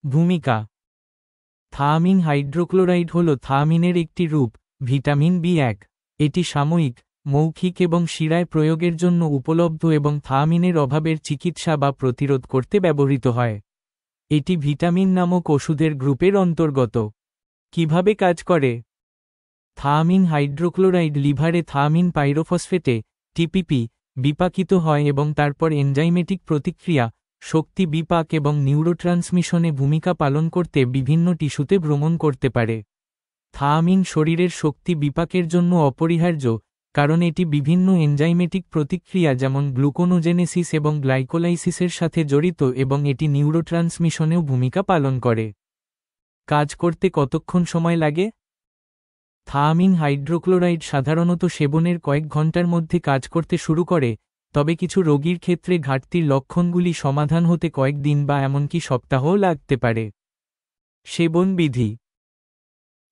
ভূমিকা। Thymine hydrochloride হল থায়ামিনের একটি রূপ, ভিটামিন বি1। এটি সাময়িক, মৌখিক এবং শিরায় প্রয়োগের জন্য উপলব্ধ এবং থায়ামিনের অভাবের চিকিৎসা বা প্রতিরোধ করতে ব্যবহৃত হয়। এটি ভিটামিন নামক ওষুধের গ্রুপের অন্তর্গত। কিভাবে কাজ করে? থায়ামিন হাইড্রোক্লোরাইড লিভারে থায়ামিন পাইরোফসফেটে টিপিপি বিপাকিত হয় এবং তারপর এনজাইমেটিক প্রতিক্রিয়া, শক্তি বিপাক এবং নিউরোট্রান্সমিশনে ভূমিকা পালন করতে বিভিন্ন টিস্যুতে ভ্রমণ করতে পারে। থায়ামিন শরীরের শক্তি বিপাকের জন্য অপরিহার্য, কারণ এটি বিভিন্ন এনজাইমেটিক প্রতিক্রিয়া যেমন গ্লুকোনোজেনেসিস এবং গ্লাইকোলাইসিসের সাথে জড়িত এবং এটি নিউরোট্রান্সমিশনেও ভূমিকা পালন করে। কাজ করতে কতক্ষণ সময় লাগে? থায়ামিন হাইড্রোক্লোরাইড সাধারণত সেবনের কয়েক ঘন্টার মধ্যে কাজ করতে শুরু করে, তবে কিছু রোগীর ক্ষেত্রে ঘাটতির লক্ষণগুলি সমাধান হতে কয়েকদিন বা এমনকি সপ্তাহও লাগতে পারে। সেবন বিধি।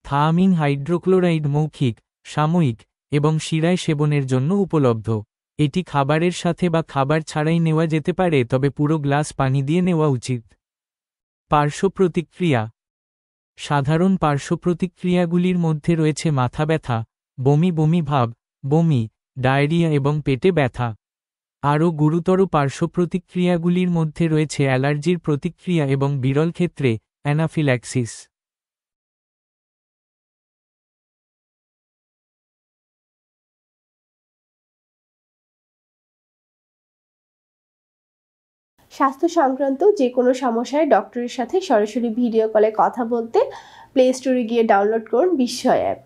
থায়ামিন হাইড্রোক্লোরাইড মৌখিক, সাময়িক এবং শিরায় সেবনের জন্য উপলব্ধ। এটি খাবারের সাথে বা খাবার ছাড়াই নেওয়া যেতে পারে, তবে পুরো গ্লাস পানি দিয়ে নেওয়া উচিত। পার্শ্ব প্রতিক্রিয়া। সাধারণ পার্শ্ব প্রতিক্রিয়াগুলির মধ্যে রয়েছে মাথা ব্যথা, বমি বমি ভাব, বমি, ডায়রিয়া এবং পেটে ব্যথা। আরও গুরুতর পার্শ্ব প্রতিক্রিয়াগুলির মধ্যে রয়েছে অ্যালার্জির প্রতিক্রিয়া এবং বিরল ক্ষেত্রে অ্যানাফিল্যাক্সিস। স্বাস্থ্য সংক্রান্ত যে কোনো সমস্যায় ডক্টরের সাথে সরাসরি ভিডিও কলে কথা বলতে প্লে স্টোরে গিয়ে ডাউনলোড করুন বিস্ময় অ্যাপ।